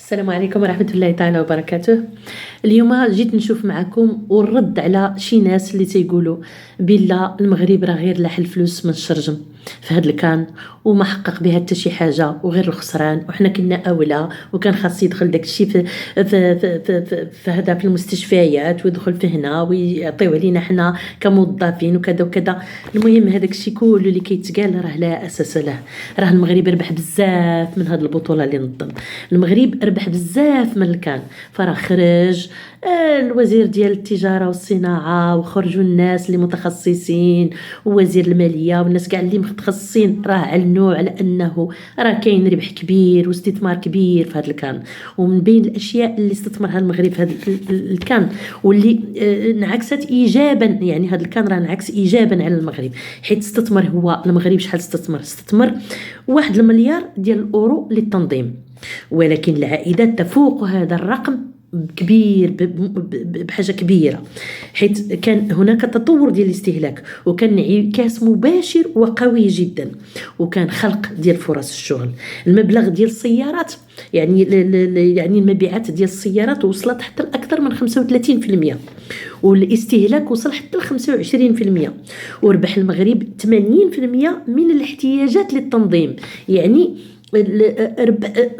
السلام عليكم ورحمة الله تعالى وبركاته. اليوم جيت نشوف معكم ونرد على شي ناس اللي تيقولوا بلا المغرب راه غير لاح الفلوس من الشرجم في هذا الكان وما حقق بها حتى شي حاجه وغير الخسران، وحنا كنا اولى وكان خاص يدخل داكشي في هذا في المستشفيات ويدخل في هنا ويعطيو علينا حنا كموظفين وكذا وكذا. المهم هذاك الشيء كله اللي كيتقال راه لا اساس له. راه المغرب ربح بزاف من هذه البطوله اللي نظم، المغرب ربح بزاف من الكان، فراه خرج الوزير ديال التجاره والصناعه وخرجوا الناس اللي متخصصين ووزير الماليه والناس كاع اللي متخصصين، راه علنوا على انه راه كاين ربح كبير واستثمار كبير في هذا الكان. ومن بين الاشياء اللي استثمرها المغرب في هذا الكان واللي انعكست ايجابا، يعني هذا الكان راه انعكس ايجابا على المغرب، حيت استثمر هو المغرب شحال استثمر 1 مليار ديال الاورو للتنظيم، ولكن العائدات تفوق هذا الرقم كبير بحاجه كبيره، حيث كان هناك تطور ديال الاستهلاك وكان انعكاس مباشر وقوي جدا، وكان خلق ديال فرص الشغل. المبلغ ديال السيارات يعني المبيعات ديال السيارات وصلت حتى لاكثر من 35%، والاستهلاك وصل حتى ل 25%، وربح المغرب 80% من الاحتياجات للتنظيم. يعني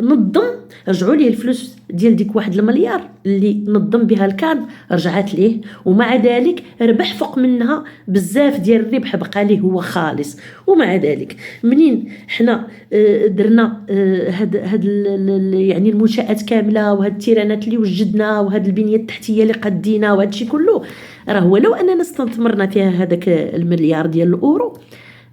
نظم رجعوا ليه الفلوس ديال ديك 1 مليار اللي نظم بها الكان، رجعت ليه، ومع ذلك ربح فوق منها بزاف ديال الربح بقى ليه هو خالص. ومع ذلك منين حنا درنا هاد يعني المنشآت كامله وهاد التيرانات اللي وجدنا وهاد البنيه التحتيه اللي قدينا وهاد الشيء كله، راه ولو اننا استثمرنا فيها هذاك المليار ديال الاورو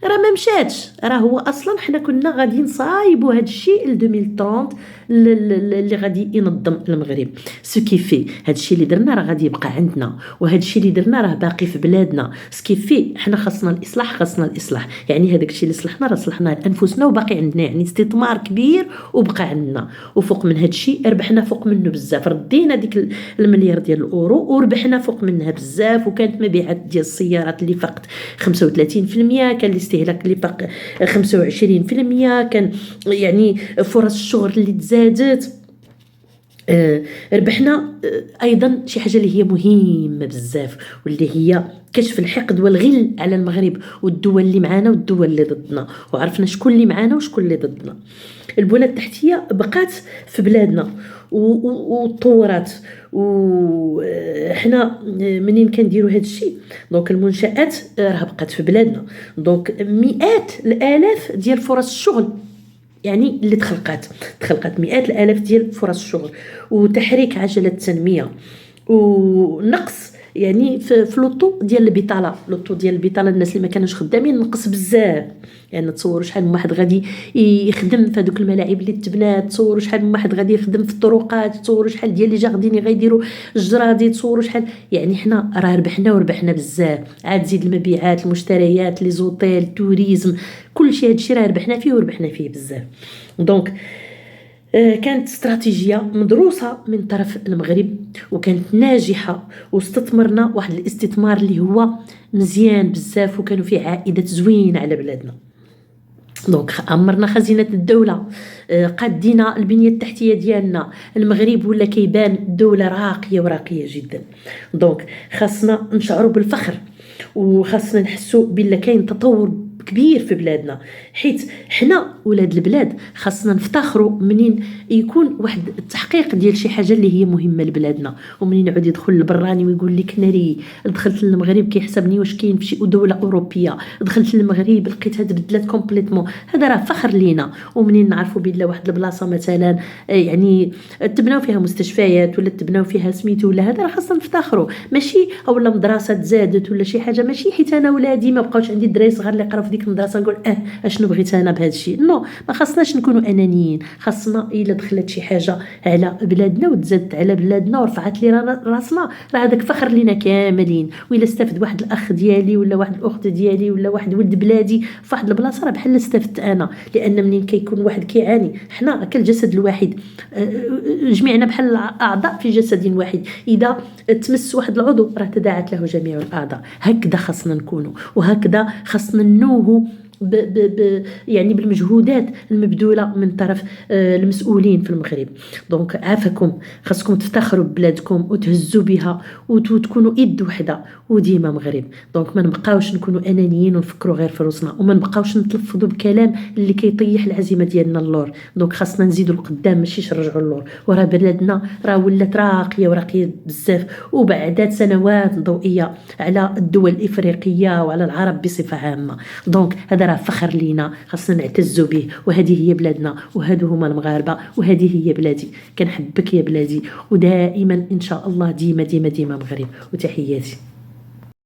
راه ما مشاتش، راه هو اصلا حنا كنا غادي نصايبوا هذا الشيء ل 2030 اللي غادي ينظم المغرب. سكيفي هذا الشيء اللي درنا راه غادي يبقى عندنا، وهذا الشيء اللي درنا راه باقي في بلادنا. سكيفي حنا خاصنا الاصلاح، يعني هذاك الشيء اللي صلحنا راه صلحناه لانفسنا وباقي عندنا، يعني استثمار كبير وبقى عندنا. وفوق من هذا الشيء ربحنا فوق منه بزاف، ردينا ديك المليار ديال الاورو وربحنا فوق منها بزاف، وكانت مبيعات ديال السيارات اللي فقط 35%، كان الاستهلاك اللي فوق 25%، كان يعني فرص الشغل اللي تزادت. ربحنا ايضا شي حاجه اللي هي مهمه بزاف واللي هي كشف الحقد والغل على المغرب والدول اللي معانا والدول اللي ضدنا، وعرفنا شكون اللي معانا وشكون اللي ضدنا. البنى التحتيه بقات في بلادنا وطورات، وحنا منين كنديروا هذا الشيء دونك المنشآت راه بقات في بلادنا، دونك مئات الالاف ديال فرص الشغل يعني اللي تخلقت مئات الالاف ديال فرص الشغل، وتحريك عجله التنميه، ونقص يعني في لوطو ديال البطاله، الناس اللي ما كانوش خدامين نقص بزاف. يعني تصوروا شحال من واحد غادي يخدم في هذوك الملاعب اللي تبنات، تصوروا شحال من واحد غادي يخدم في الطرقات، تصوروا شحال ديال لي جارديني غيديروا الجرادي، تصوروا شحال. يعني حنا راه ربحنا بزاف، عاد زيد المبيعات، المشتريات، لي زوطيل، التوريزم، كل شيء هادشي راه ربحنا فيه بزاف. دونك كانت استراتيجية مدروسة من طرف المغرب وكانت ناجحة، واستثمرنا واحد الاستثمار اللي هو مزيان بزاف، وكانوا فيه عائدات زوينة على بلادنا. دونك عمرنا خزينة الدولة، قدينا البنية التحتية ديالنا، المغرب ولا كيبان دولة راقية جدا. دونك خاصنا نشعروا بالفخر، وخاصنا نحسوا بلا كاين تطور كبير في بلادنا، حيت حنا ولاد البلاد خاصنا نفتخروا منين يكون واحد التحقيق ديال شي حاجه اللي هي مهمه لبلادنا. ومنين يعود يدخل البراني ويقول لك ناري دخلت للمغرب كيحسبني واش كاين في شي دوله اوروبيه، دخلت للمغرب لقيتها تبدلات كومبليتمون، هذا راه فخر لينا. ومنين نعرفوا بلا واحد البلاصه مثلا يعني تبناو فيها مستشفيات ولا تبناو فيها سميتو ولا هذا، راه خاصنا نفتخروا، ماشي اولا مدرسه تزادت ولا شي حاجه، ماشي حيت انا ولادي ما بقاوش عندي الدراري صغار اللي قراو في ديك المدرسه نقول اشنو بغيت انا بهذا الشيء. نو، ما خاصناش نكونوا انانيين، خاصنا الا دخلت شي حاجه على بلادنا وتزادت على بلادنا ورفعت لي راسنا، راه هذاك فخر لينا كاملين. والا استفد واحد الاخ ديالي ولا واحد الاخت ديالي ولا واحد ولد بلادي في واحد البلاصه، راه بحال استفدت انا، لان منين كيكون واحد كيعاني، حنا كالجسد الواحد جميعنا بحال الاعضاء في جسد واحد، اذا تمس واحد العضو راه تداعت له جميع الاعضاء. هكذا خاصنا نكونوا، وهكذا خاصنا ننوهوا يعني بالمجهودات المبذوله من طرف المسؤولين في المغرب. دونك عافاكم، خاصكم تفتخروا ببلادكم وتهزوا بها وتكونوا ايد وحده وديما مغرب. دونك ما نبقاوش نكونوا انانيين ونفكروا غير في روسنا، وما نبقاوش نتلفظوا بكلام اللي كيطيح العزيمه ديالنا اللور. دونك خاصنا نزيدوا القدام ماشي نرجعوا اللور. وراه بلادنا راه ولات راقيه وراقيه بزاف، وبعد سنوات ضوئيه على الدول الافريقيه وعلى العرب بصفه عامه. دونك هذا راه فخر لينا، خاصنا نعتزوا به. وهذه هي بلادنا، وهادو هما المغاربه، وهذه هي بلادي. كنحبك يا بلادي، ودائما ان شاء الله ديما ديما ديما مغرب. وتحياتي.